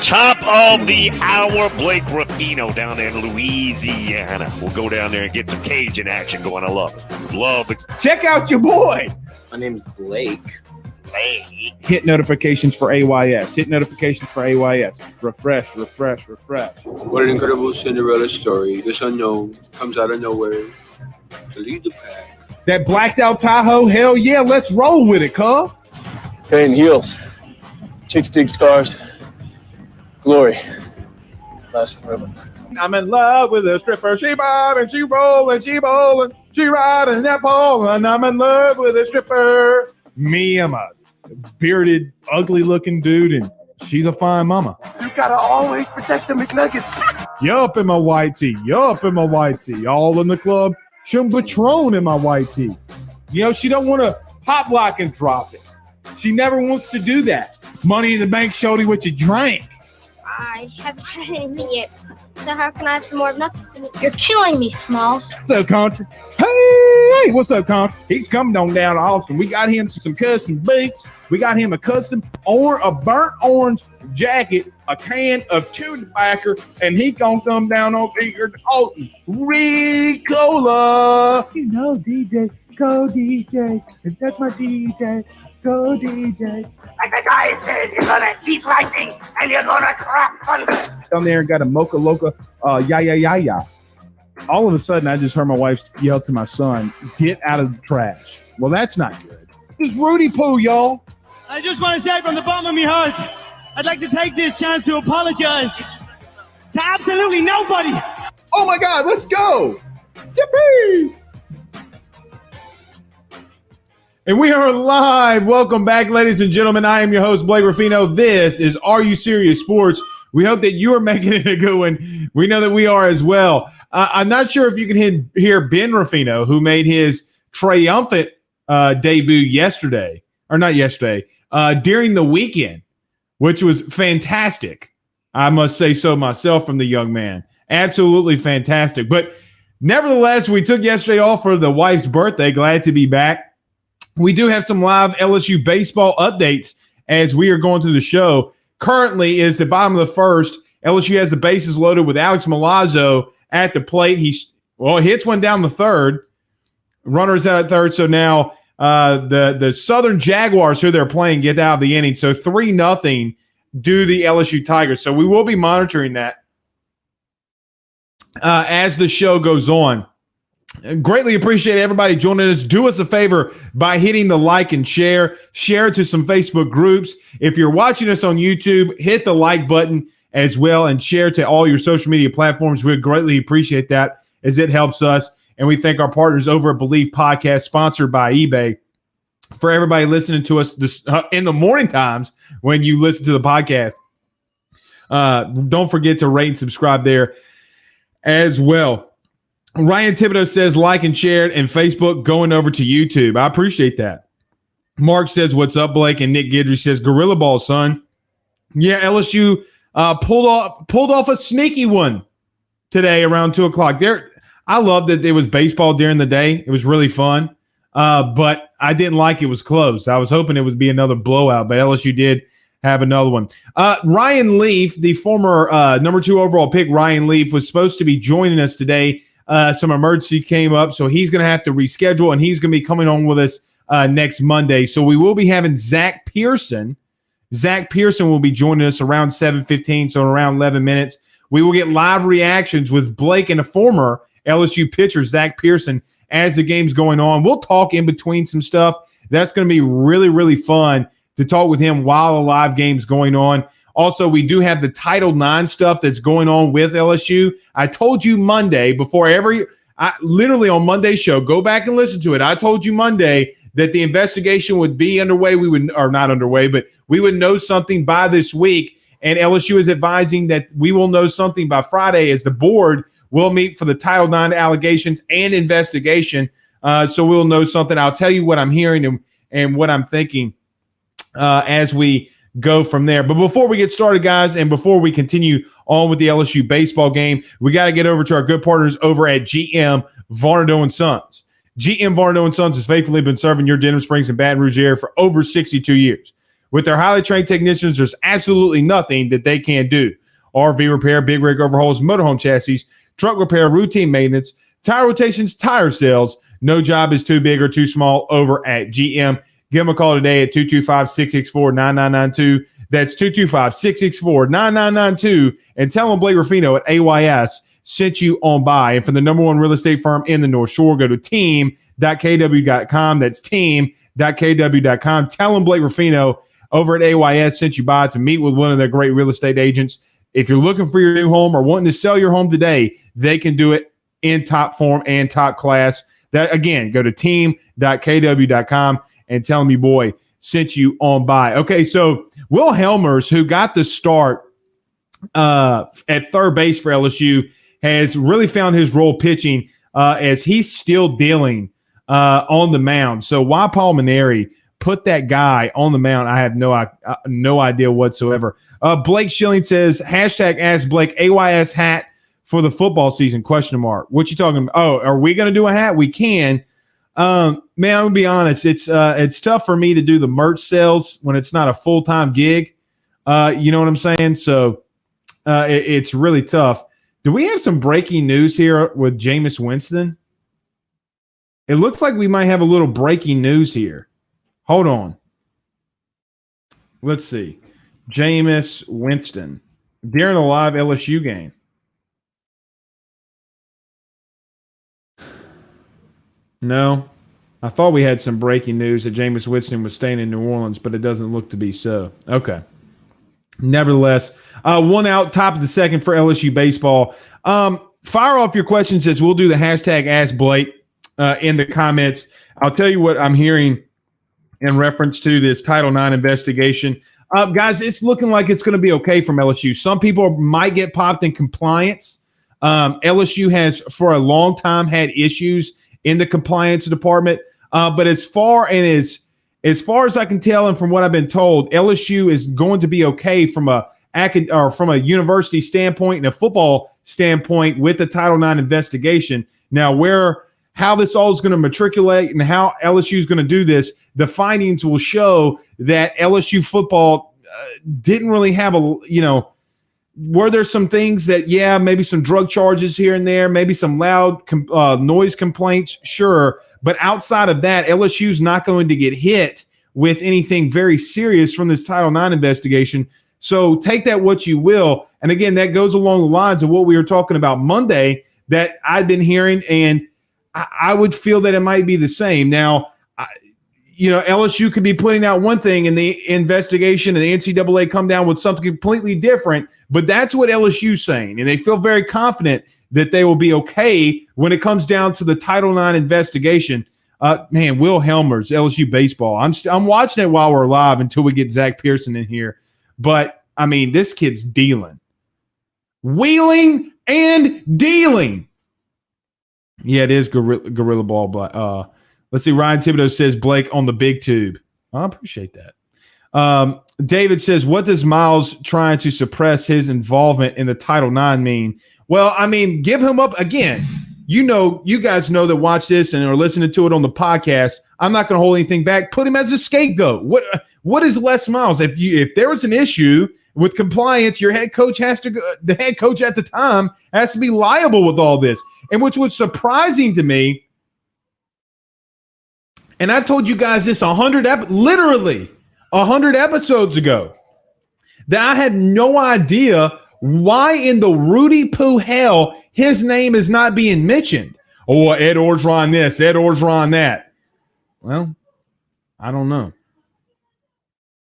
Top of the hour, Blake Ruffino down there in Louisiana. We'll go down there and get some Cajun action going. I love it. Love it. Check out your boy. My name is Blake. Hit notifications for AYS. Hit notifications for AYS. Refresh, refresh, refresh. What an incredible Cinderella story. This unknown comes out of nowhere to lead the pack. That blacked out Tahoe, hell yeah, let's roll with it, cuz. Pain heals. Chicks dig scars. Glory lasts forever. I'm in love with a stripper. She bobbing, she rolling, she bowling, she riding that pole, and I'm in love with a stripper. Me, I'm a bearded, ugly-looking dude, and she's a fine mama. You gotta always protect the McNuggets. Yup in my white tee. Yup in my white tee. All in the club. Some Patron in my white tee. You know, she don't want to pop lock and drop it. She never wants to do that. Money in the bank, shorty, what you drank. I haven't had anything yet. So how can I have some more of nothing? You're killing me, Smalls. What's up, Country? Hey, what's up, Country? He's coming on down to Austin. We got him some custom beats. We got him a custom a burnt orange jacket, a can of chewing tobacco, and he gonna come down on here to Alton. Ricola. You know, DJ, go DJ. That's my DJ. Go DJ. Like the guy says, you're gonna eat lightning and you're gonna crap thunder. Down there and got a mocha loca, yeah. All of a sudden, I just heard my wife yell to my son, "Get out of the trash." Well, that's not good. It's Rudy Poo, y'all. I just want to say from the bottom of my heart, I'd like to take this chance to apologize to absolutely nobody. Oh my God, let's go! Yippee! And we are live. Welcome back, ladies and gentlemen. I am your host, Blake Ruffino. This is Are You Serious Sports. We hope that you are making it a good one. We know that we are as well. I'm not sure if you can hear Ben Ruffino, who made his triumphant debut yesterday, or not yesterday, during the weekend, which was fantastic. I must say so myself from the young man. Absolutely fantastic. But nevertheless, we took yesterday off for the wife's birthday. Glad to be back. We do have some live LSU baseball updates as we are going through the show. Currently is the bottom of the first. LSU has the bases loaded with Alex Milazzo at the plate. He hits one down the third. Runners out at third. So now the Southern Jaguars, who they're playing, get out of the inning. So 3-0 do the LSU Tigers. So we will be monitoring that as the show goes on. Greatly appreciate everybody joining us. Do us a favor by hitting the like and share. Share it to some Facebook groups. If you're watching us on YouTube, hit the like button as well and share to all your social media platforms. We'd greatly appreciate that as it helps us. And we thank our partners over at Believe Podcast, sponsored by eBay. For everybody listening to us this, in the morning times when you listen to the podcast, don't forget to rate and subscribe there as well. Ryan Thibodeau says like and share it, and Facebook going over to YouTube. I appreciate that. Mark says, what's up, Blake? And Nick Guidry says, Gorilla Ball, son. Yeah, LSU pulled off a sneaky one today around 2 o'clock. I love that it was baseball during the day. It was really fun, but I didn't like it was close. I was hoping it would be another blowout, but LSU did have another one. Ryan Leaf, the former number 2 overall pick, Ryan Leaf, was supposed to be joining us today. Some emergency came up, so he's going to have to reschedule, and he's going to be coming on with us next Monday. So we will be having Zac Person. Zac Person will be joining us around 7:15, so around 11 minutes. We will get live reactions with Blake and a former LSU pitcher, Zac Person, as the game's going on. We'll talk in between some stuff. That's going to be really, really fun to talk with him while the live game's going on. Also, we do have the Title IX stuff that's going on with LSU. I told you Monday literally on Monday's show, go back and listen to it. I told you Monday that the investigation would be underway. We would know something by this week. And LSU is advising that we will know something by Friday as the board will meet for the Title IX allegations and investigation. So we'll know something. I'll tell you what I'm hearing and what I'm thinking as we go from there. But before we get started, guys, and before we continue on with the LSU baseball game, we got to get over to our good partners over at GM Varnado & Sons. GM Varnado & Sons has faithfully been serving your Denham Springs and Baton Rouge area for over 62 years. With their highly trained technicians, there's absolutely nothing that they can't do. RV repair, big rig overhauls, motorhome chassis, truck repair, routine maintenance, tire rotations, tire sales. No job is too big or too small over at GM. Give them a call today at 225-664-9992. That's 225-664-9992. And tell them Blake Ruffino at AYS sent you on by. And for the number one real estate firm in the North Shore, go to team.kw.com. That's team.kw.com. Tell them Blake Ruffino over at AYS sent you by to meet with one of their great real estate agents. If you're looking for your new home or wanting to sell your home today, they can do it in top form and top class. That again, go to team.kw.com and tell them your boy sent you on by. Okay, so Will Helmers, who got the start at third base for LSU, has really found his role pitching as he's still dealing on the mound. So why Paul Maneri put that guy on the mound, I have no idea whatsoever. Blake Schilling says, hashtag ask Blake AYS hat for the football season, question mark. What you talking about? Oh, are we going to do a hat? We can. Man, I'm going to be honest. It's tough for me to do the merch sales when it's not a full-time gig. You know what I'm saying? So it's really tough. Do we have some breaking news here with Jameis Winston? It looks like we might have a little breaking news here. Hold on. Let's see. Jameis Winston during the live LSU game. No. I thought we had some breaking news that Jameis Winston was staying in New Orleans, but it doesn't look to be so. Okay. Nevertheless, one out, top of the second for LSU baseball. Fire off your questions as we'll do the hashtag Ask Blake in the comments. I'll tell you what I'm hearing in reference to this Title IX investigation. Guys, it's looking like it's going to be okay from LSU. Some people might get popped in compliance. LSU has, for a long time, had issues in the compliance department. But as far as I can tell and from what I've been told, LSU is going to be okay from a university standpoint and a football standpoint with the Title IX investigation. Now, how this all is going to matriculate and how LSU is going to do this, the findings will show that LSU football didn't really have were there some things that, maybe some drug charges here and there, maybe some loud noise complaints, sure. But outside of that, LSU is not going to get hit with anything very serious from this Title IX investigation. So take that what you will. And again, that goes along the lines of what we were talking about Monday that I've been hearing, and I would feel that it might be the same. Now, LSU could be putting out one thing in the investigation and the NCAA come down with something completely different, but that's what LSU's saying. And they feel very confident that they will be okay when it comes down to the Title IX investigation. Will Helmers, LSU baseball. I'm watching it while we're live until we get Zac Person in here. But, this kid's dealing. Wheeling and dealing. Yeah, it is Gorilla Ball. Let's see. Ryan Thibodeau says Blake on the big tube. I appreciate that. David says, what does Miles trying to suppress his involvement in the Title IX mean? Well, give him up again. You guys know that watch this and are listening to it on the podcast. I'm not going to hold anything back. Put him as a scapegoat. What is Les Miles? If there was an issue with compliance, the head coach at the time has to be liable with all this. And which was surprising to me. And I told you guys this literally 100 episodes ago, that I had no idea why in the Rudy Poo hell his name is not being mentioned. Oh, Ed Orgeron this, Ed Orgeron that. Well, I don't know.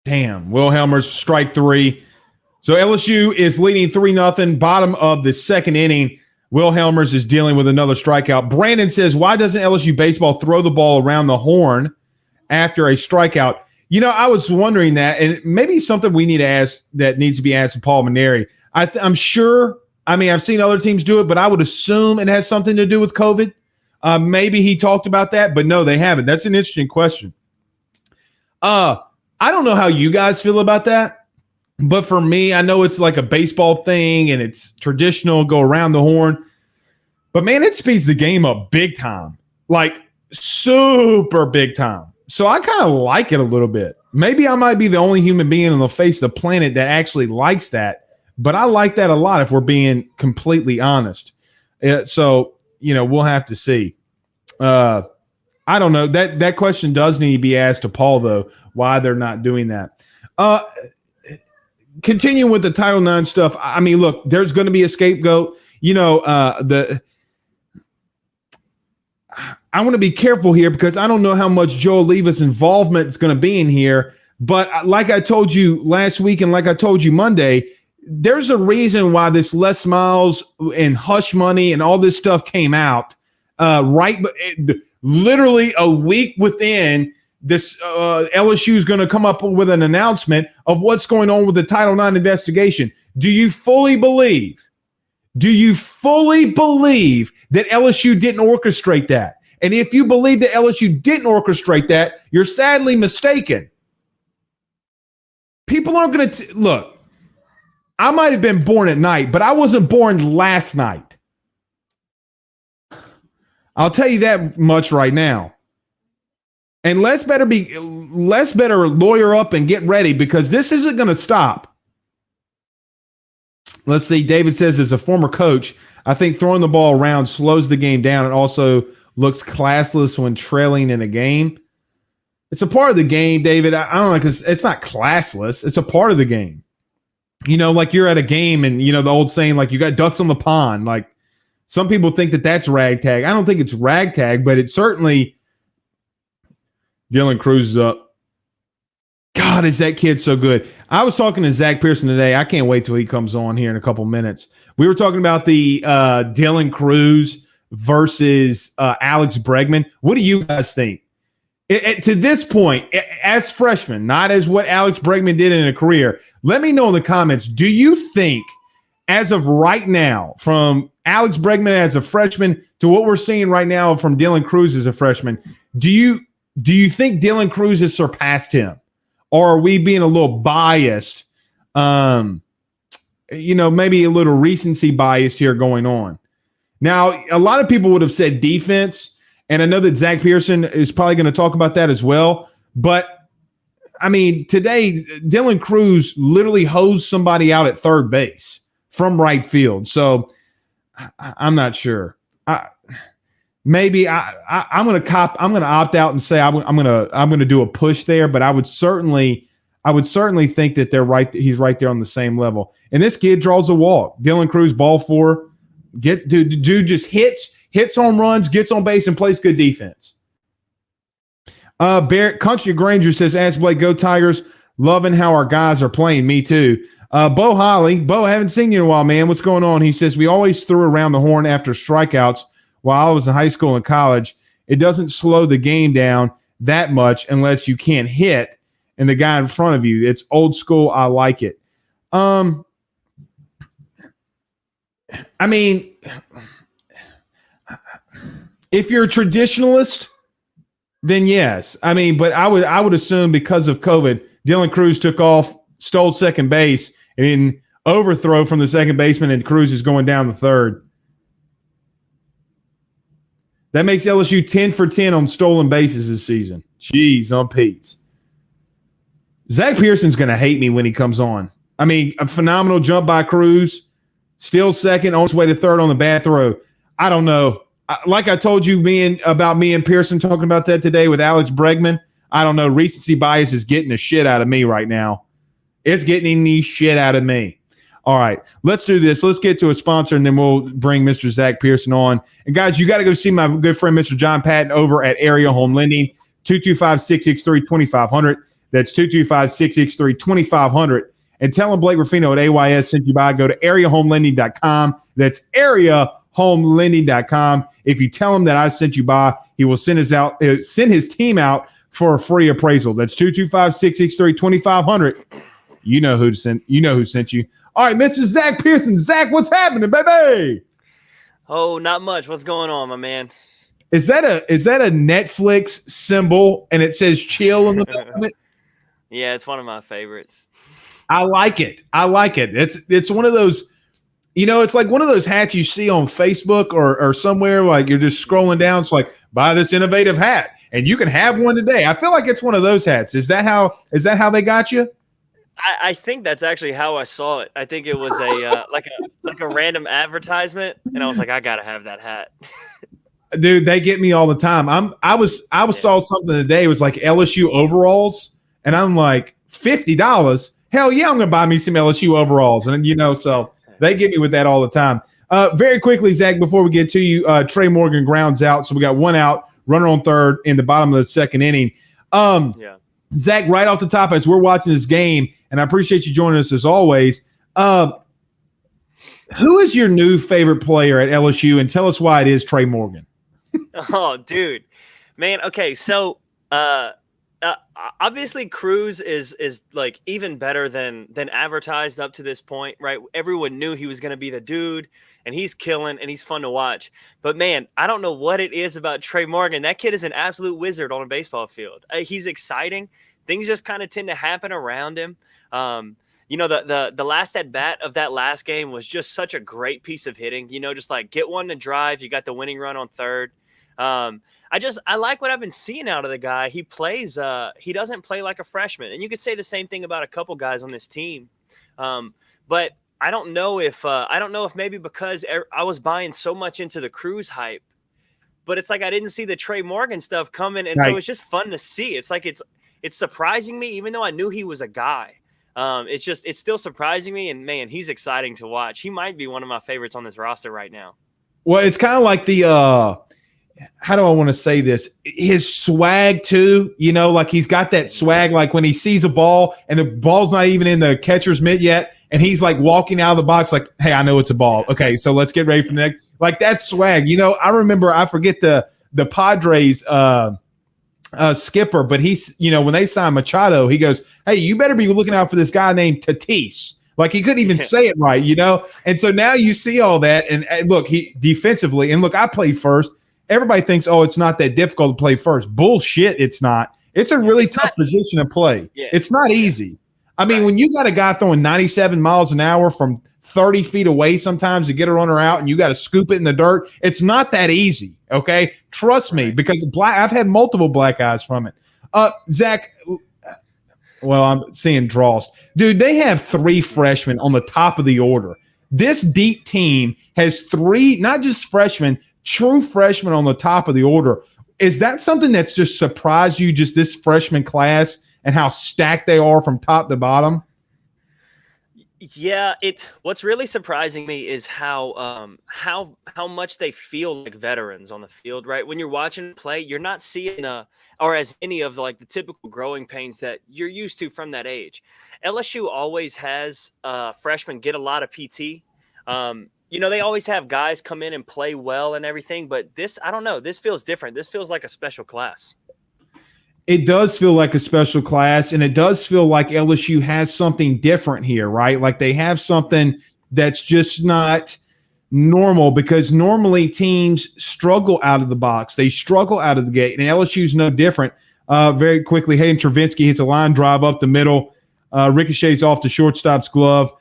Damn, Will Helmers, strike three. So LSU is leading 3-0, bottom of the second inning. Will Helmers is dealing with another strikeout. Brandon says, why doesn't LSU baseball throw the ball around the horn after a strikeout? I was wondering that, and maybe something we need to ask that needs to be asked to Paul Maneri. I'm sure, I've seen other teams do it, but I would assume it has something to do with COVID. Maybe he talked about that, but no, they haven't. That's an interesting question. I don't know how you guys feel about that. But for me, I know it's like a baseball thing and it's traditional, go around the horn. But, man, it speeds the game up big time, like super big time. So I kind of like it a little bit. Maybe I might be the only human being on the face of the planet that actually likes that, but I like that a lot if we're being completely honest. So, we'll have to see. I don't know. That question does need to be asked to Paul, though, why they're not doing that. Continuing with the Title IX stuff, I mean, look, there's going to be a scapegoat. I want to be careful here because I don't know how much Joe Oliva's involvement is going to be in here. But like I told you last week and like I told you Monday, there's a reason why this Les Miles and Hush Money and all this stuff came out literally a week within this. LSU is going to come up with an announcement of what's going on with the Title IX investigation. Do you fully believe that LSU didn't orchestrate that? And if you believe that LSU didn't orchestrate that, you're sadly mistaken. People aren't going to look. I might have been born at night, but I wasn't born last night. I'll tell you that much right now. And let's better lawyer up and get ready because this isn't going to stop. Let's see. David says, as a former coach, I think throwing the ball around slows the game down and also looks classless when trailing in a game. It's a part of the game, David. I don't know, because it's not classless. It's a part of the game. Like you're at a game and, the old saying, like you got ducks on the pond. Like some people think that that's ragtag. I don't think it's ragtag, but it's certainly Dylan Cruz is up. God, is that kid so good. I was talking to Zac Person today. I can't wait till he comes on here in a couple minutes. We were talking about the Dylan Cruz versus Alex Bregman. What do you guys think? To this point, as freshmen, not as what Alex Bregman did in a career, let me know in the comments, do you think, as of right now, from Alex Bregman as a freshman to what we're seeing right now from Dylan Cruz as a freshman, do you think Dylan Cruz has surpassed him? Or are we being a little biased? Maybe a little recency bias here going on. Now, a lot of people would have said defense, and I know that Zac Person is probably going to talk about that as well. But, I mean, today, Dylan Cruz literally hosed somebody out at third base from right field. So, I'm not sure. I'm going to opt out and say I'm going to do a push there, but I would certainly think that they're right. He's right there on the same level. And this kid draws a walk. Dylan Cruz, ball four. Dude just hits home runs, gets on base, and plays good defense. Barrett Country Granger says, "Ask Blake, go Tigers! Loving how our guys are playing. Me too." Bo Holly, Bo, I haven't seen you in a while, man. What's going on? He says, "We always threw around the horn after strikeouts while I was in high school and college. It doesn't slow the game down that much unless you can't hit and the guy in front of you. It's old school. I like it." I mean, if you're a traditionalist, then yes. I mean, but I would assume because of COVID, Dylan Cruz took off, stole second base, and then overthrow from the second baseman, and Cruz is going down the third. That makes LSU 10 for 10 on stolen bases this season. Jeez, on Pete's. Zac Pearson's going to hate me when he comes on. I mean, a phenomenal jump by Cruz. Still second, on his way to third on the bad throw. I don't know. Like I told you about me and Pearson talking about that today with Alex Bregman, I don't know. Recency bias is getting the shit out of me right now. It's getting the shit out of me. All right, let's do this. Let's get to a sponsor, and then we'll bring Mr. Zac Person on. And, guys, you got to go see my good friend, Mr. John Patton, over at Area Home Lending, 225-663-2500. That's 225-663-2500. And tell him Blake Ruffino at AYS sent you by. Go to areahomelending.com. That's areahomelending.com. If you tell him that I sent you by, he will send his team out for a free appraisal. That's 225-663-2500. You know who sent you. All right, Mr. Zac Person. Zac, what's happening, baby? Oh, not much. What's going on, my man? Is that a Netflix symbol and it says chill in the middle of it? Yeah, it's one of my favorites. I like it. It's one of those, it's like one of those hats you see on Facebook or somewhere, like you're just scrolling down. It's like, buy this innovative hat. and you can have one today. I feel like it's one of those hats. Is that how they got you? I think that's actually how I saw it. I think it was a like a random advertisement, and I was like, I gotta have that hat. Dude, they get me all the time. Saw something today. It was like LSU overalls, and I'm like $50. Hell yeah, I'm gonna buy me some LSU overalls, and so they get me with that all the time. Very quickly, Zach, before we get to you, Trey Morgan grounds out, so we got one out, runner on third in the bottom of the second inning. Zach, right off the top, as we're watching this game, and I appreciate you joining us as always. Who is your new favorite player at LSU, and tell us why it is Trey Morgan? Oh, dude, man. Okay, so obviously Cruz is like even better than advertised up to this point, right? Everyone knew he was going to be the dude, and he's killing, and he's fun to watch. But man, I don't know what it is about Trey Morgan. That kid is an absolute wizard on a baseball field. He's exciting. Things just kind of tend to happen around him. The last at bat of that last game was just such a great piece of hitting. Just like get one to drive. You got the winning run on third. I like what I've been seeing out of the guy. He plays. He doesn't play like a freshman, and you could say the same thing about a couple guys on this team. But I don't know if maybe because I was buying so much into the Cruz hype, but it's like I didn't see the Trey Morgan stuff coming, and so it's just fun to see. It's like it's surprising me, even though I knew he was a guy. It's still surprising me, and man, he's exciting to watch. He might be one of my favorites on this roster right now. Well, it's kind of like the how do I want to say this? His swag too, like he's got that swag. Like when he sees a ball and the ball's not even in the catcher's mitt yet, and he's like walking out of the box, like, "Hey, I know it's a ball. Okay, so let's get ready for the next." Like that swag. I remember. I forget the Padres skipper, but he's when they signed Machado, he goes, "Hey, you better be looking out for this guy named Tatis." Like he couldn't even say it right, And so now you see all that, and look, he defensively, and look, I played first. Everybody thinks, oh, it's not that difficult to play first. Bullshit, it's not. It's a really tough position to play. Yeah. It's not easy. I mean, when you got a guy throwing 97 miles an hour from 30 feet away sometimes to get a runner out and you got to scoop it in the dirt, it's not that easy, okay? Trust me, because I've had multiple black guys from it. Zach, well, I'm seeing Drost. Dude, they have 3 freshmen on the top of the order. This deep team has 3, not just freshmen, true freshmen on the top of the order. Is that something that's just surprised you, just this freshman class and how stacked they are from top to bottom? Yeah, what's really surprising me is how much they feel like veterans on the field, right? When you're watching play, you're not seeing or as many of like the typical growing pains that you're used to from that age. LSU always has freshmen get a lot of PT. They always have guys come in and play well and everything, but this, I don't know, this feels different. This feels like a special class. It does feel like a special class, and it does feel like LSU has something different here, right? Like they have something that's just not normal, because normally teams struggle out of the box. They struggle out of the gate, and LSU's no different. Very quickly, Hayden Travinski hits a line drive up the middle, ricochets off the shortstop's glove.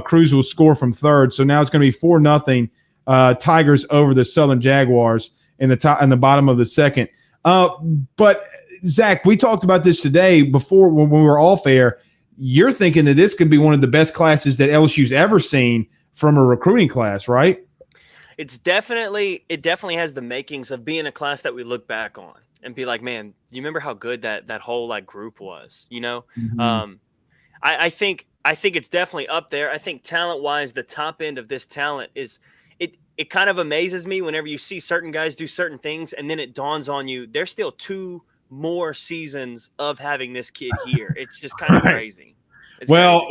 Cruz will score from third, so now it's going to be 4-0 Tigers over the Southern Jaguars in the bottom of the second. But Zach, we talked about this today before when we were off air. You're thinking that this could be one of the best classes that LSU's ever seen from a recruiting class, right? It definitely has the makings of being a class that we look back on and be like, man, you remember how good that whole like group was, Mm-hmm. I think it's definitely up there. I think talent-wise, the top end of this talent is it kind of amazes me whenever you see certain guys do certain things, and then it dawns on you there's still 2 more seasons of having this kid here. It's just kind of crazy. Well,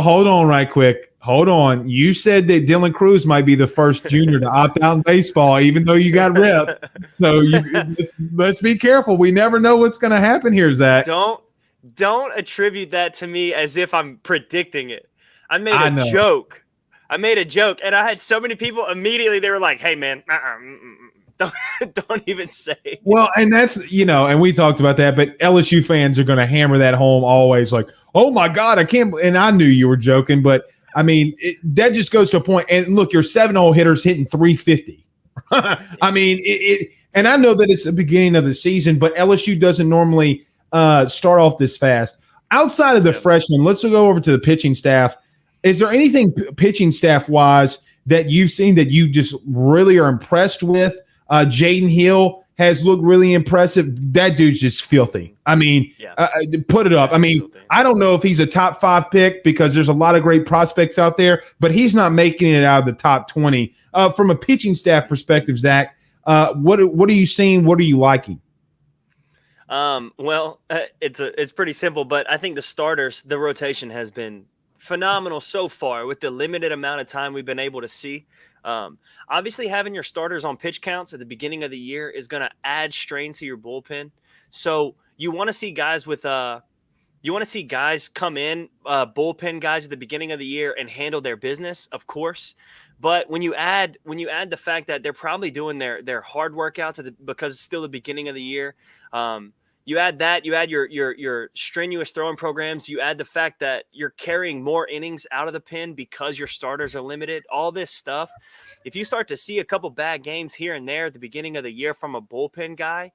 hold on right quick. Hold on. You said that Dylan Cruz might be the first junior to opt out in baseball, even though you got rep. So let's be careful. We never know what's going to happen here, Zach. Don't attribute that to me as if I'm predicting it. I made a joke. And I had so many people immediately, they were like, hey, man, don't even say it. Well, and that's, and we talked about that, but LSU fans are going to hammer that home always like, oh, my God, I can't. And I knew you were joking, but, I mean, that just goes to a point. And, look, your 7-0 hitter's hitting 350. I mean, And I know that it's the beginning of the season, but LSU doesn't normally start off this fast. Outside of the freshmen, let's go over to the pitching staff. Is there anything pitching staff wise that you've seen that you just really are impressed with? Jaden Hill has looked really impressive. That dude's just filthy. I mean, put it up. I mean, I don't know if he's a top 5 pick because there's a lot of great prospects out there, but he's not making it out of the top 20. From a pitching staff perspective, Zach, what are you seeing? What are you liking? It's pretty simple, but I think the rotation has been phenomenal so far with the limited amount of time we've been able to see. Obviously, having your starters on pitch counts at the beginning of the year is going to add strain to your bullpen. So you want to see guys come in, bullpen guys at the beginning of the year and handle their business, of course. But when you add the fact that they're probably doing their hard workouts because it's still the beginning of the year, you add that, you add your strenuous throwing programs, you add the fact that you're carrying more innings out of the pen because your starters are limited, all this stuff. If you start to see a couple bad games here and there at the beginning of the year from a bullpen guy,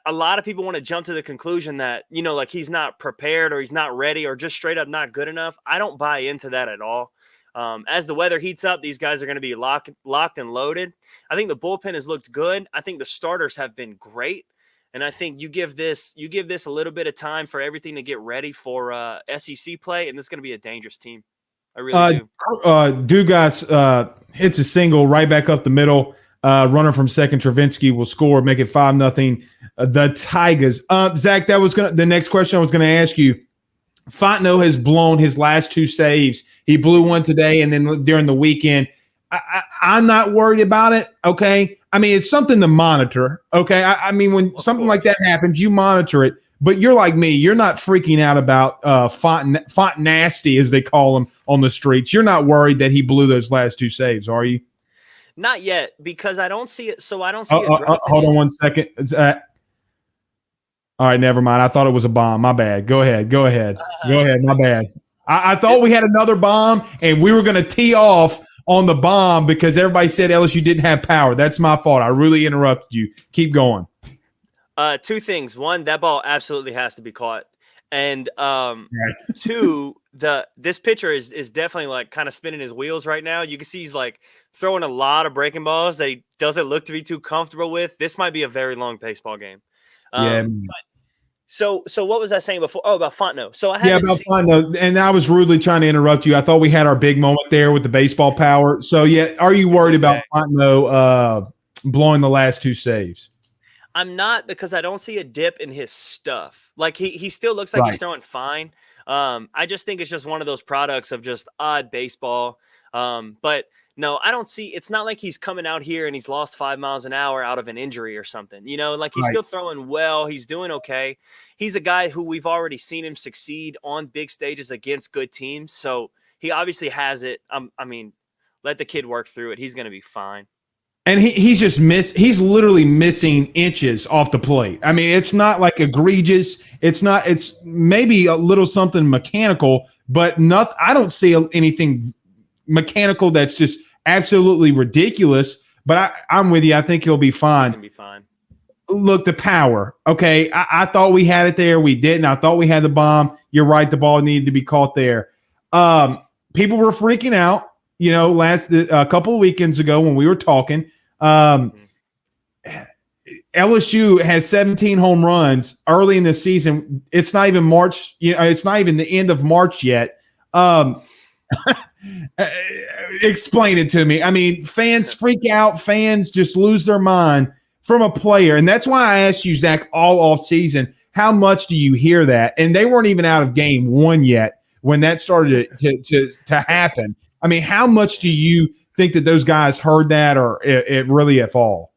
a lot of people want to jump to the conclusion that, like he's not prepared or he's not ready or just straight up not good enough. I don't buy into that at all. As the weather heats up, these guys are going to be locked and loaded. I think the bullpen has looked good. I think the starters have been great. And I think you give this a little bit of time for everything to get ready for SEC play, and this is going to be a dangerous team. I really do. Dugas hits a single right back up the middle. Runner from second, Travinsky will score, make it 5-0. The Tigers. Zach, that was the next question I was going to ask you. Fontenot has blown his last 2 saves. He blew one today, and then during the weekend. I'm not worried about it, okay? I mean, it's something to monitor, okay? I mean, when something like that happens, you monitor it. But you're like me. You're not freaking out about Font Nasty, as they call him on the streets. You're not worried that he blew those last 2 saves, are you? Not yet, because I don't see it. So I don't see it. Hold on one second. All right, never mind. I thought it was a bomb. My bad. Go ahead. My bad. I thought we had another bomb, and we were going to tee off on the bomb because everybody said LSU didn't have power. That's my fault. I really interrupted you. Keep going. 2 things. One, that ball absolutely has to be caught. And Right. 2, this pitcher is definitely like kind of spinning his wheels right now. You can see he's like throwing a lot of breaking balls that he doesn't look to be too comfortable with. This might be a very long baseball game. So what was I saying before? Oh, about Fontenot. So I haven't about Fontenot, and I was rudely trying to interrupt you. I thought we had our big moment there with the baseball power. So yeah, are you worried about Fontenot blowing the last 2 saves? I'm not, because I don't see a dip in his stuff. Like he still looks like he's throwing fine. I just think it's just one of those products of just odd baseball. But no, I don't see. It's not like he's coming out here and he's lost 5 miles an hour out of an injury or something. Like he's still throwing well. He's doing okay. He's a guy who we've already seen him succeed on big stages against good teams. So he obviously has it. I mean, let the kid work through it. He's going to be fine. And he's literally missing inches off the plate. I mean, it's not like egregious. It's maybe a little something mechanical, but I don't see anything mechanical that's just absolutely ridiculous. But I'm with you. I think he'll be fine. He's going to be fine. Look, the power. Okay, I thought we had it there. We didn't. I thought we had the bomb. You're right. The ball needed to be caught there. People were freaking out, a couple of weekends ago when we were talking. LSU has 17 home runs early in the season. It's not even March. It's not even the end of March yet. Explain it to me. I mean, fans freak out. Fans just lose their mind from a player. And that's why I asked you, Zach, all off season, how much do you hear that? And they weren't even out of game 1 yet when that started to happen. I mean, how much do you think that those guys heard that, or it really at all?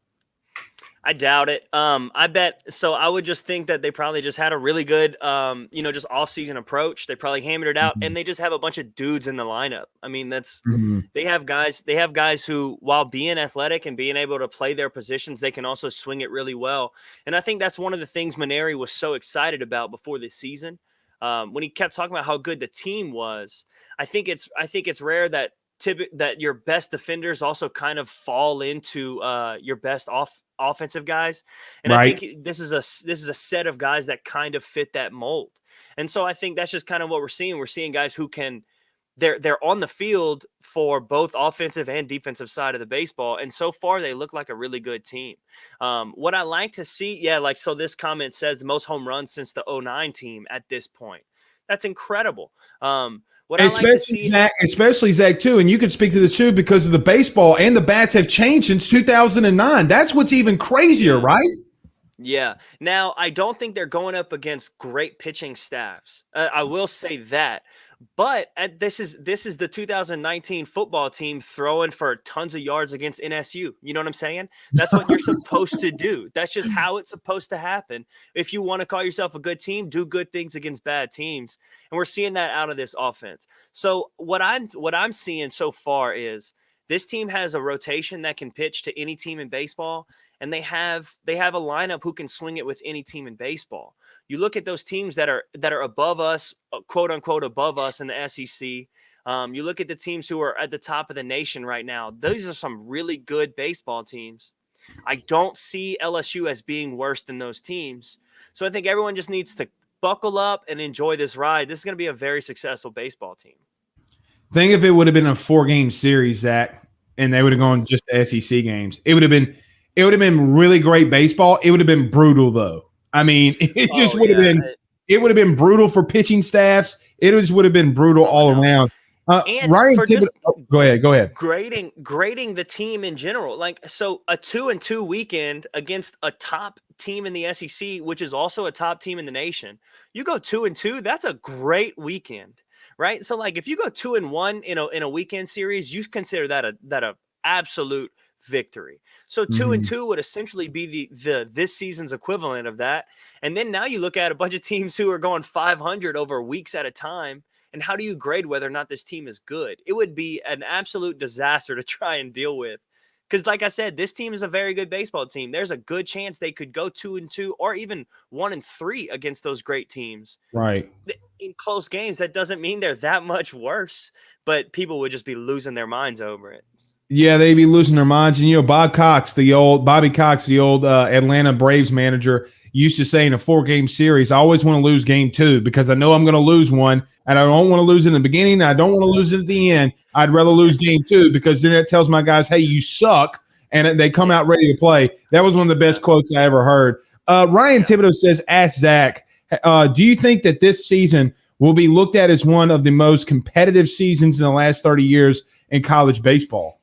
I doubt it. I bet. So I would just think that they probably just had a really good, just off-season approach. They probably hammered it out, and they just have a bunch of dudes in the lineup. I mean, they have guys who, while being athletic and being able to play their positions, they can also swing it really well. And I think that's one of the things Maneri was so excited about before this season, when he kept talking about how good the team was. I think it's rare that your best defenders also kind of fall into your best offensive guys, and I think this is a set of guys that kind of fit that mold. And so I think that's just kind of what we're seeing. We're seeing guys who can they're on the field for both offensive and defensive side of the baseball, and so far they look like a really good team. What I like to see, so this comment says the most home runs since the 09 team at this point. That's incredible. Especially Zach too, and you can speak to this too because of the baseball and the bats have changed since 2009. That's what's even crazier, right? Yeah. Now, I don't think they're going up against great pitching staffs. I will say that. But this is the 2019 football team throwing for tons of yards against NSU. You know what I'm saying? That's what you're supposed to do. That's just how it's supposed to happen. If you want to call yourself a good team, do good things against bad teams. And we're seeing that out of this offense. So what I'm seeing so far is this team has a rotation that can pitch to any team in baseball, and they have a lineup who can swing it with any team in baseball. You look at those teams that are above us, quote unquote, above us in the SEC. You look at the teams who are at the top of the nation right now. Those are some really good baseball teams. I don't see LSU as being worse than those teams. So I think everyone just needs to buckle up and enjoy this ride. This is going to be a very successful baseball team. Think if it would have been a 4-game series, Zach, and they would have gone just to SEC games. It would have been really great baseball. It would have been brutal though. I mean, it just would have been. It would have been brutal for pitching staffs. It just would have been brutal all around. Ryan Thibodeau, go ahead. Grading the team in general, so a 2-2 weekend against a top team in the SEC, which is also a top team in the nation. You go 2-2, that's a great weekend, right? So if you go 2-1 in a weekend series, you consider that a absolute victory. So 2-2 would essentially be the this season's equivalent of that. And then now you look at a bunch of teams who are going 500 over weeks at a time. And how do you grade whether or not this team is good? It would be an absolute disaster to try and deal with. Because like I said, this team is a very good baseball team. There's a good chance they could go 2-2 or even 1-3 against those great teams. Right. In close games, that doesn't mean they're that much worse, but people would just be losing their minds over it. Yeah, they'd be losing their minds. And, Bobby Cox, the old Atlanta Braves manager, used to say in a 4-game series, I always want to lose game 2 because I know I'm going to lose one, and I don't want to lose in the beginning. I don't want to lose at the end. I'd rather lose game 2 because then it tells my guys, hey, you suck, and they come out ready to play. That was one of the best quotes I ever heard. Ryan Thibodeau says, ask Zach, do you think that this season will be looked at as one of the most competitive seasons in the last 30 years in college baseball?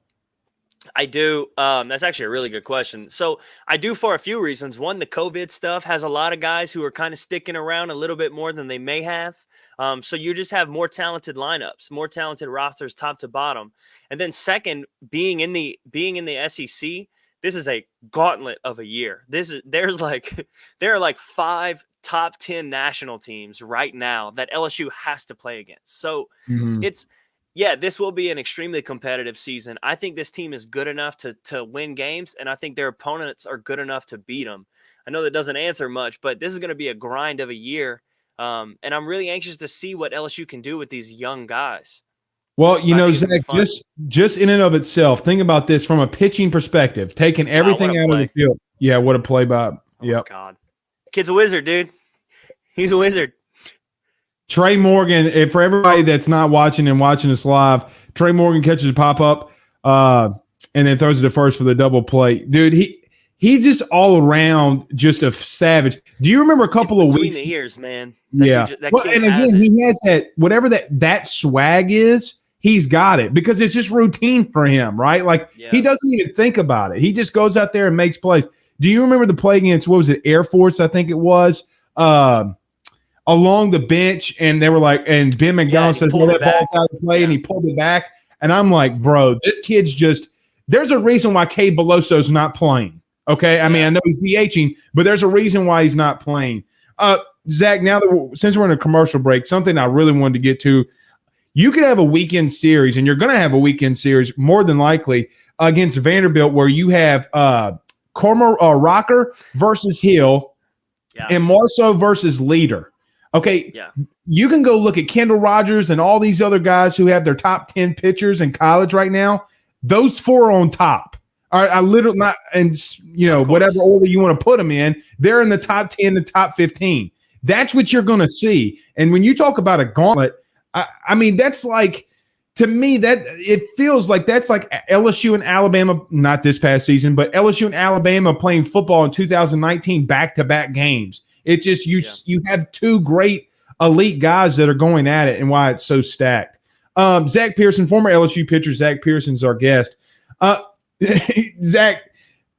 I do. That's actually a really good question. So I do for a few reasons. One, the COVID stuff has a lot of guys who are kind of sticking around a little bit more than they may have. So you just have more talented lineups, more talented rosters, top to bottom. And then second, being in the SEC, this is a gauntlet of a year. There are like 5 top 10 national teams right now that LSU has to play against. So this will be an extremely competitive season. I think this team is good enough to win games, and I think their opponents are good enough to beat them. I know that doesn't answer much, but this is going to be a grind of a year, and I'm really anxious to see what LSU can do with these young guys. Well, Zach, just in and of itself, think about this from a pitching perspective, taking everything out of the field. Yeah, what a play by. Oh, God. Kid's a wizard, dude. He's a wizard. Trey Morgan, for everybody that's not watching this live, Trey Morgan catches a pop-up and then throws it to first for the double play. Dude, he just all around just a savage. Do you remember a couple of weeks? Between the ears, man. And again, he has that, whatever that swag is, he's got it because it's just routine for him, right? He doesn't even think about it. He just goes out there and makes plays. Do you remember the play against, what was it, Air Force, I think it was? Along the bench, and they were like, and Ben McDonald says, well, that ball's out of play, and he pulled it back. And I'm like, bro, this kid's just – there's a reason why Cade Beloso's not playing, okay? I mean, I know he's DHing, but there's a reason why he's not playing. Zach, now that since we're in a commercial break, something I really wanted to get to, you could have a weekend series, and you're going to have a weekend series more than likely against Vanderbilt where you have Rocker versus Hill and Marceau versus Leader. Okay, you can go look at Kendall Rogers and all these other guys who have their top 10 pitchers in college right now. Those 4 are on top. I literally not, and whatever order you want to put them in, they're in the top 10, the top 15. That's what you're going to see. And when you talk about a gauntlet, I mean, that's like, to me, that it feels like that's like LSU and Alabama, not this past season, but LSU and Alabama playing football in 2019 back-to-back games. It just you have two great elite guys that are going at it, and why it's so stacked. Zac Person, former LSU pitcher Zac Person's our guest. Zach,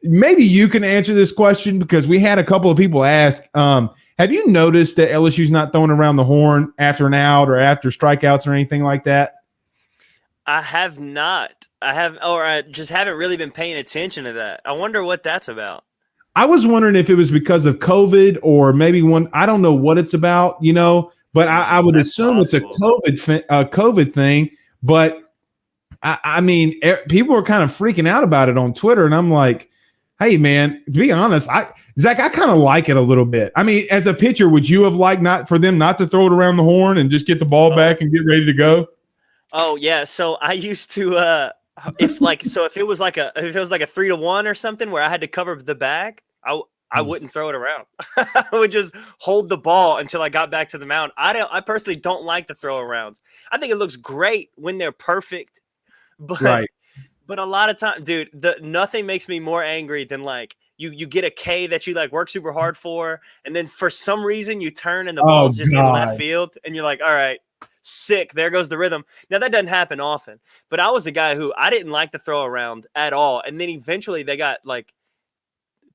maybe you can answer this question because we had a couple of people ask. Have you noticed that LSU's not throwing around the horn after an out or after strikeouts or anything like that? I have not. I just haven't really been paying attention to that. I wonder what that's about. I was wondering if it was because of COVID or maybe I don't know what it's about, but I would assume possible. It's a COVID thing. But I mean, people are kind of freaking out about it on Twitter. And I'm like, hey, man, to be honest, Zach, I kind of like it a little bit. I mean, as a pitcher, would you have liked for them not to throw it around the horn and just get the ball back and get ready to go? Oh yeah. So I used to, if it was like a 3-1 or something where I had to cover the bag, I wouldn't throw it around. I would just hold the ball until I got back to the mound. I personally don't like the throw arounds. I think it looks great when they're perfect, but right. But a lot of times, dude, nothing makes me more angry than like you get a K that you like work super hard for, and then for some reason you turn and the ball's just in left field, and you're like, all right, sick. There goes the rhythm. Now that doesn't happen often, but I was a guy who I didn't like to throw around at all, and then eventually they got like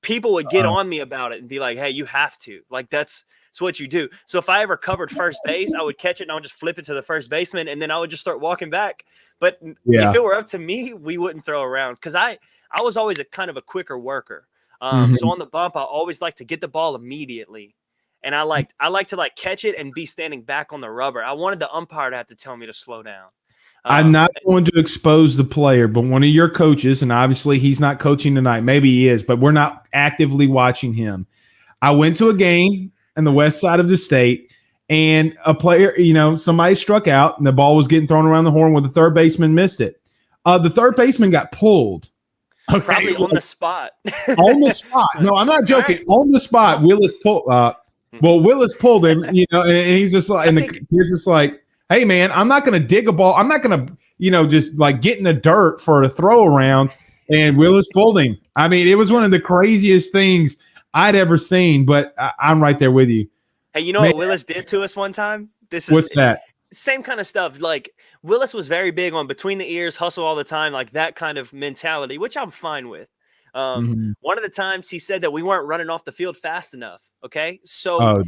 people would get on me about it and be like, hey, you have to, like that's what you do. So if I ever covered first base, I would catch it and I would just flip it to the first baseman, and then I would just start walking back. But if it were up to me, we wouldn't throw around because I was always a kind of a quicker worker. So on the bump, I always like to get the ball immediately, and I like to like catch it and be standing back on the rubber. I wanted the umpire to have to tell me to slow down. I'm not going to expose the player, but one of your coaches, and obviously he's not coaching tonight. Maybe he is, but we're not actively watching him. I went to a game on the west side of the state, and a player, somebody struck out, and the ball was getting thrown around the horn where the third baseman missed it. The third baseman got pulled. Okay. Probably on the spot. On the spot. No, I'm not joking. Right. On the spot, Willis pulled. Willis pulled him. And he's just like, he's just like, hey, man, I'm not going to dig a ball. I'm not going to, just like get in the dirt for a throw around. And Willis pulled him. I mean, it was one of the craziest things I'd ever seen. But I'm right there with you. Hey, you know what Willis did to us one time? What's that? Same kind of stuff. Like Willis was very big on between the ears, hustle all the time, like that kind of mentality, which I'm fine with. One of the times he said that we weren't running off the field fast enough. Okay. So,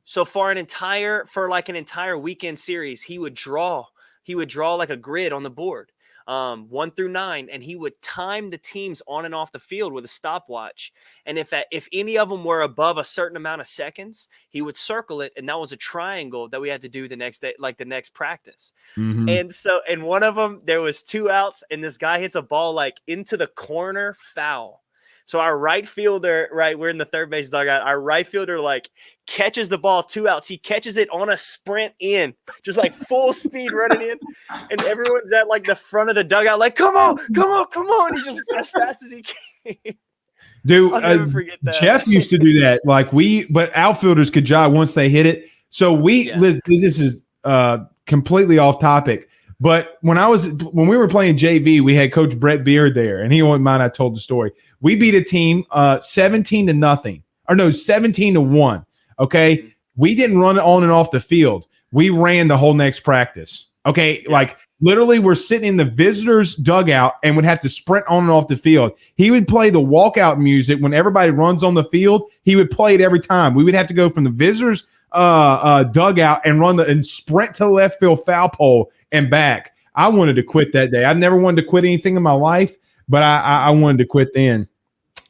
so for an entire weekend series, he would draw like a grid on the board, 1 through 9, and he would time the teams on and off the field with a stopwatch. And if any of them were above a certain amount of seconds, he would circle it, and that was a triangle that we had to do the next day, like the next practice. And so, in one of them, there was 2 outs, and this guy hits a ball like into the corner, foul. So our right fielder, we're in the third base dugout. Our right fielder like catches the ball, 2 outs. He catches it on a sprint in, just like full speed running in. And everyone's at like the front of the dugout, like, come on. He's just as fast as he can. Dude, I'll never forget that. Jeff used to do that. But outfielders could jog once they hit it. So this is completely off topic. But when we were playing JV, we had Coach Brett Beard there, and he wouldn't mind I told the story. We beat a team 17-0, or no, 17-1. Okay, we didn't run on and off the field. We ran the whole next practice. Okay, like literally, we're sitting in the visitors' dugout and would have to sprint on and off the field. He would play the walkout music when everybody runs on the field. He would play it every time. We would have to go from the visitors' dugout and sprint to the left field foul pole and back. I wanted to quit that day. I've never wanted to quit anything in my life, but I wanted to quit then.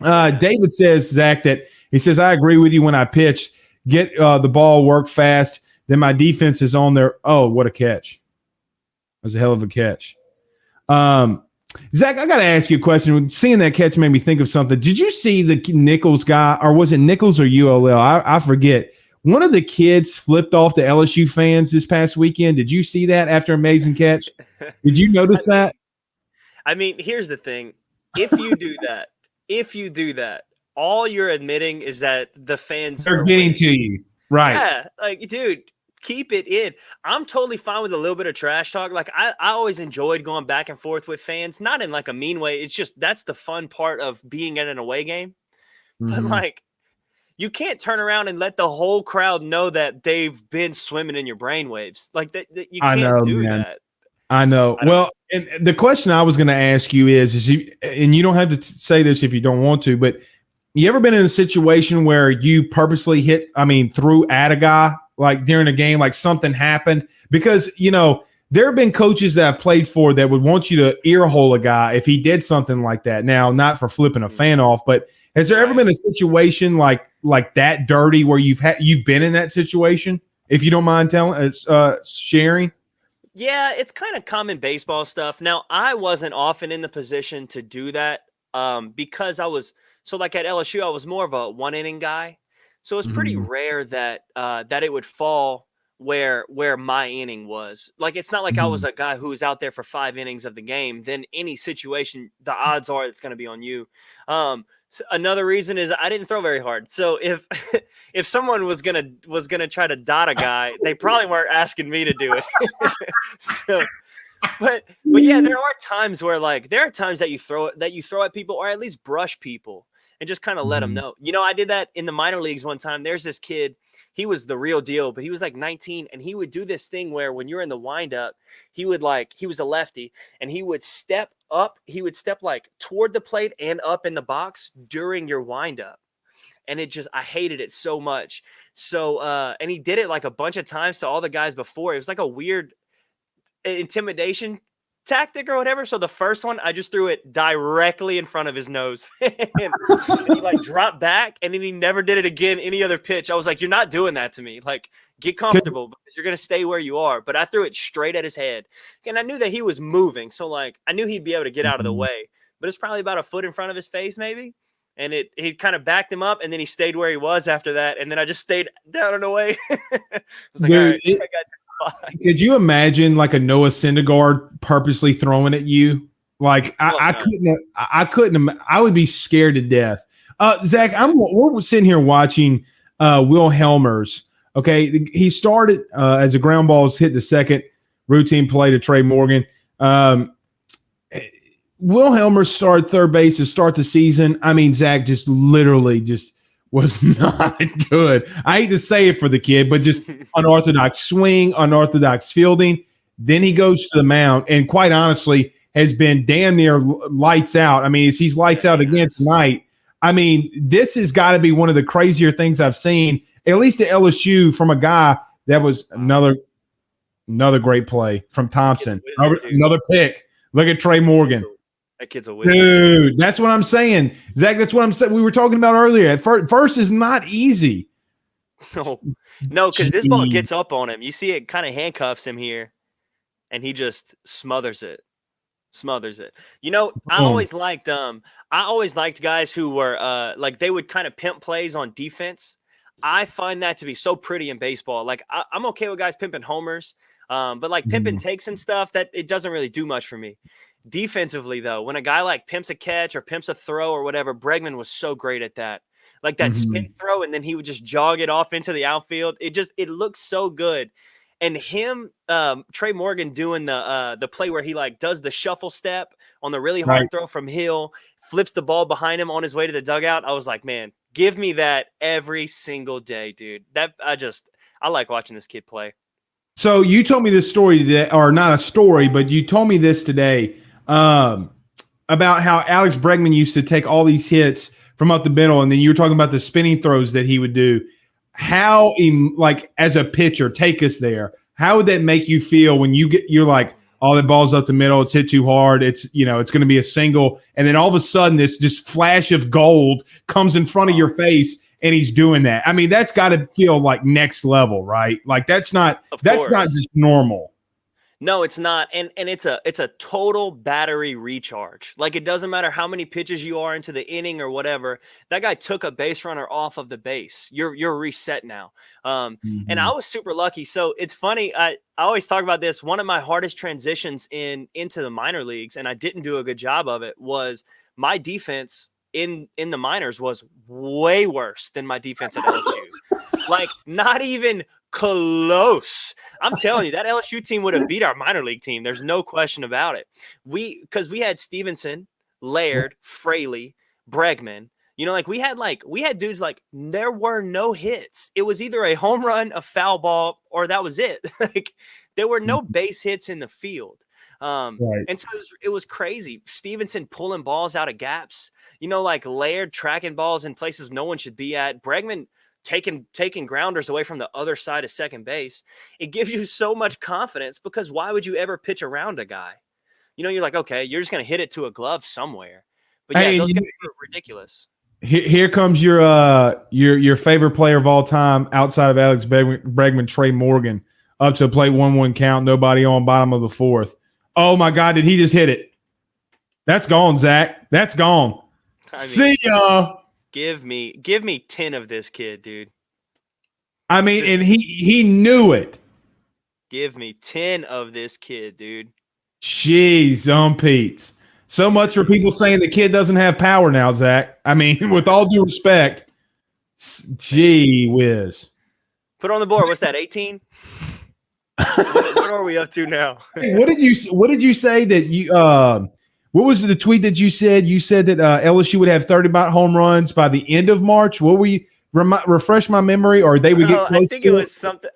David says, Zach, that he says, I agree with you when I pitch, get the ball, work fast, then my defense is on there. Oh, what a catch. That was a hell of a catch. Zach, I got to ask you a question. Seeing that catch made me think of something. Did you see the Nichols guy, or was it Nichols or ULL? I forget. One of the kids flipped off the LSU fans this past weekend. Did you see that after amazing catch? Did you notice that? I mean, here's the thing. if you do that, all you're admitting is that the fans They're are getting winning. to you. Right. Yeah, like, dude, keep it in. I'm totally fine with a little bit of trash talk. Like, I always enjoyed going back and forth with fans, not in like a mean way. It's just that's the fun part of being at an away game. But Mhm. like, you can't turn around and let the whole crowd know that they've been swimming in your brainwaves. Like that you I can't know, do man. that. I know. I don't Well, and the question I was going to ask you is you, and you don't have to say this if you don't want to, but you ever been in a situation where you purposely threw at a guy like during a game, like something happened? Because, there have been coaches that I've played for that would want you to earhole a guy if he did something like that. Now, not for flipping a fan off, but has there ever been a situation like that dirty where you've been in that situation? If you don't mind telling, sharing. Yeah, it's kind of common baseball stuff. Now, I wasn't often in the position to do that because I was like at LSU, I was more of a one inning guy. So it's pretty Mhm. rare that that it would fall where my inning was. Like it's not like I was Mhm. a guy who was out there for 5 innings of the game. Then any situation, the odds are it's going to be on you. Another reason is I didn't throw very hard. So if if someone was gonna try to dot a guy, they probably weren't asking me to do it. So, but yeah, there are times where there are times that you throw at people or at least brush people and just kind of let them Mhm. know. I did that in the minor leagues one time. There's this kid, he was the real deal, but he was like 19 and he would do this thing where when you're in the windup, he was a lefty and he would step up, like toward the plate and up in the box during your windup. And I hated it so much. So and he did it like a bunch of times to all the guys before. It was like a weird intimidation tactic or whatever. So the first one, I just threw it directly in front of his nose, and he like dropped back, and then he never did it again. Any other pitch, I was like, "You're not doing that to me. Like, get comfortable because you're gonna stay where you are." But I threw it straight at his head, and I knew that he was moving, so like I knew he'd be able to get out of the Mhm. way. But it's probably about a foot in front of his face, maybe. And he kind of backed him up, and then he stayed where he was after that. And then I just stayed down and away. I was like, all Dude, right, I got this. could you imagine like a Noah Syndergaard purposely throwing at you? Like Well, I no. couldn't. I would be scared to death. Zach, we're sitting here watching Will Helmers. Okay, he started as a ground balls hit the second routine play to Trey Morgan. Will Helmers started third base to start the season. I mean, Zach just literally just was not good. I hate to say it for the kid, but just unorthodox swing, unorthodox fielding. Then he goes to the mound and quite honestly has been damn near lights out. I mean, he's lights out again tonight. I mean, this has got to be one of the crazier things I've seen, at least at LSU, from a guy that was another great play from Thompson. Another pick. Look at Trey Morgan. That kid's a wizard. Dude, that's what I'm saying. Zach, that's what I'm saying. We were talking about earlier. At first is not easy. No, because this ball gets up on him. You see it kind of handcuffs him here, and he just smothers it. I always liked guys who were like they would kind of pimp plays on defense. I find that to be so pretty in baseball. Like I'm okay with guys pimping homers, but like pimping takes and stuff, that it doesn't really do much for me. Defensively, though, when a guy like pimps a catch or pimps a throw or whatever, Bregman was so great at that. Like that spin throw, and then he would just jog it off into the outfield. It looks so good. And him, Trey Morgan doing the play where he like does the shuffle step on the really hard throw from Hill, flips the ball behind him on his way to the dugout. I was like, man, give me that every single day, dude. I like watching this kid play. So you told me this story today, or not a story, but you told me this today about how Alex Bregman used to take all these hits from up the middle, and then you were talking about the spinning throws that he would do. How, like as a pitcher, take us there. How would that make you feel when you're like, oh, the ball's up the middle, it's hit too hard, it's going to be a single, and then all of a sudden this just flash of gold comes in front of your face, and he's doing that. I mean, that's got to feel like next level, right? Like that's not just normal. No, it's not. And it's a total battery recharge. Like it doesn't matter how many pitches you are into the inning or whatever. That guy took a base runner off of the base. You're reset now. And I was super lucky. So it's funny. I always talk about this. One of my hardest transitions into the minor leagues, and I didn't do a good job of it, was my defense in the minors was way worse than my defense at LSU. Like, not even close. I'm telling you, that LSU team would have beat our minor league team. There's no question about it. Because we had Stevenson, Laird, Fraley, Bregman. You know, like we had dudes like there were no hits. It was either a home run, a foul ball, or that was it. Like there were no base hits in the field. Right. And so it was crazy. Stevenson pulling balls out of gaps, you know, like Laird tracking balls in places no one should be at. Bregman taking grounders away from the other side of second base. It gives you so much confidence because why would you ever pitch around a guy? You know, you're like, okay, you're just going to hit it to a glove somewhere. But yeah, those guys are ridiculous. Here comes your favorite player of all time outside of Alex Bregman, Trey Morgan, up to plate 1-1 count, nobody on, bottom of the fourth. Oh my God, did he just hit it? That's gone, Zach. That's gone. See ya. Give me 10 of this kid, dude. I mean, and he knew it. Give me 10 of this kid, dude. Jeez, Pete. So much for people saying the kid doesn't have power now, Zach. I mean, with all due respect, gee whiz. Put on the board. What's that, 18? What are we up to now? Hey, what did you say that you what was the tweet that you said? You said that LSU would have 30 home runs by the end of March. What were you refresh my memory, or they would get close? I think it was something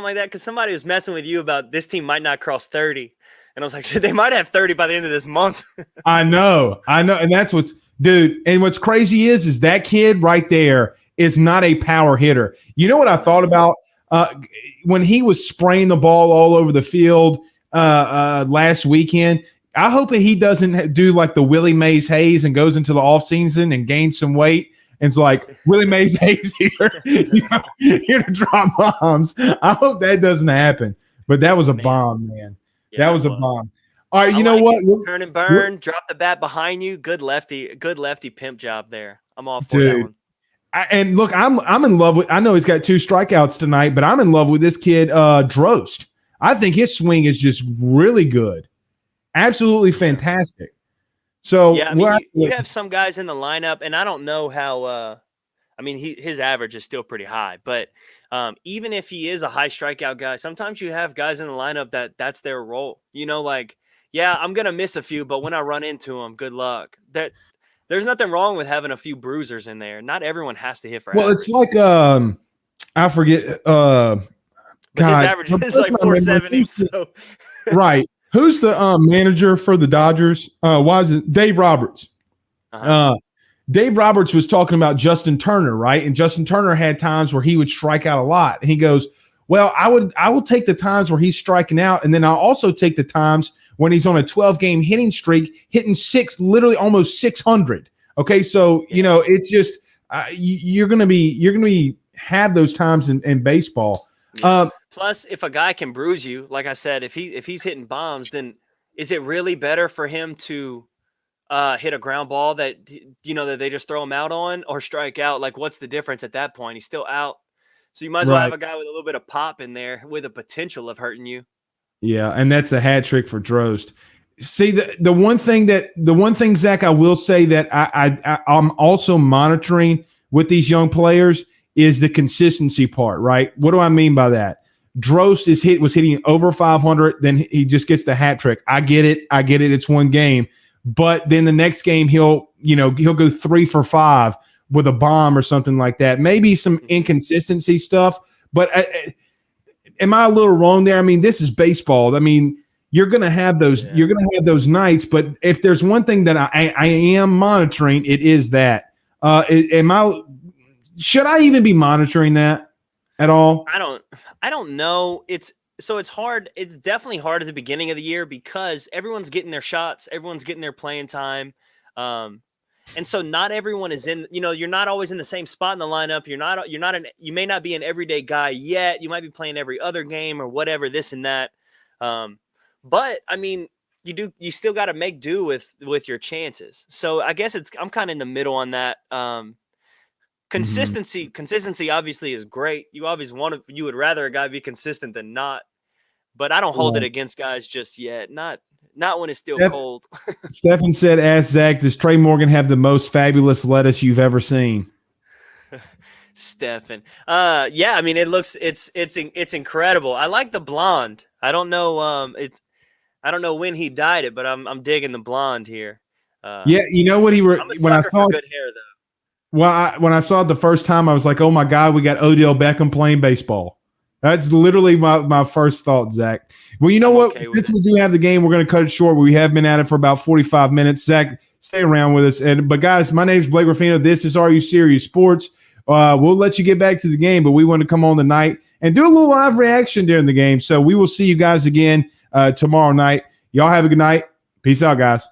like that because somebody was messing with you about this team might not cross 30. And I was like, they might have 30 by the end of this month. I know. And that's dude. And what's crazy is that kid right there is not a power hitter. You know what I thought about when he was spraying the ball all over the field last weekend? I hope that he doesn't do like the Willie Mays Hayes and goes into the offseason and gains some weight. And it's like, Willie Mays Hayes here, here to drop bombs. I hope that doesn't happen. But that was a bomb, man. Yeah, that was a bomb. All right, you know what? Turn and burn, drop the bat behind you. Good lefty pimp job there. I'm all for that one. And look, I'm in love with. I know he's got 2 strikeouts tonight, but I'm in love with this kid, Drost. I think his swing is just really good, absolutely fantastic. So yeah, I mean, you have some guys in the lineup, and I don't know how. I mean, his average is still pretty high, but even if he is a high strikeout guy, sometimes you have guys in the lineup that's their role. You know, like, yeah, I'm gonna miss a few, but when I run into them, good luck. There's nothing wrong with having a few bruisers in there. Not everyone has to hit for. Well, it's like I forget. But his average is like 470. So right. Who's the manager for the Dodgers? Why is it Dave Roberts? Dave Roberts was talking about Justin Turner, right? And Justin Turner had times where he would strike out a lot. And he goes, well, I will take the times where he's striking out, and then I'll also take the times when he's on a 12-game hitting streak, hitting literally almost 600. Okay, so you know it's just you're gonna be have those times in baseball. Yeah. Plus, if a guy can bruise you, like I said, if he's hitting bombs, then is it really better for him to hit a ground ball that that they just throw him out on, or strike out? Like, what's the difference at that point? He's still out, so you might as well have a guy with a little bit of pop in there with a potential of hurting you. Yeah, and that's a hat trick for Drost. See, the one thing, Zach, I will say that I'm also monitoring with these young players is the consistency part, right? What do I mean by that? Drost was hitting over 500, then he just gets the hat trick. I get it. It's one game. But then the next game he'll go 3 for 5 with a bomb or something like that. Maybe some inconsistency stuff. But am I a little wrong there? I mean, this is baseball. I mean, you're gonna have those. Yeah. You're gonna have those nights. But if there's one thing that I am monitoring, it is that. Should I even be monitoring that at all? I don't know. It's hard. It's definitely hard at the beginning of the year because everyone's getting their shots, everyone's getting their playing time. And so not everyone is in, you're not always in the same spot in the lineup. You may not be an everyday guy yet. You might be playing every other game or whatever, this and that. But I mean, you still got to make do with your chances. So I guess I'm kind of in the middle on that. Consistency obviously is great. You would rather a guy be consistent than not, but I don't hold it against guys just yet. Not Not when it's still Yep. cold. Stephen said, ask Zach, does Trey Morgan have the most fabulous lettuce you've ever seen? Stefan. Yeah, I mean it's incredible. I like the blonde. I don't know I don't know when he dyed it, but I'm digging the blonde here. Yeah, you know what I'm a when I sucker saw for it, good hair though. well, when I saw it the first time, I was like, oh my God, we got Odell Beckham playing baseball. That's literally my first thought, Zach. Well, you know what? okay with Since we do have the game, we're going to cut it short. We have been at it for about 45 minutes. Zach, stay around with us. But guys, my name is Blake Ruffino. This is Are You Serious Sports. We'll let you get back to the game, but we want to come on tonight and do a little live reaction during the game. So we will see you guys again tomorrow night. Y'all have a good night. Peace out, guys.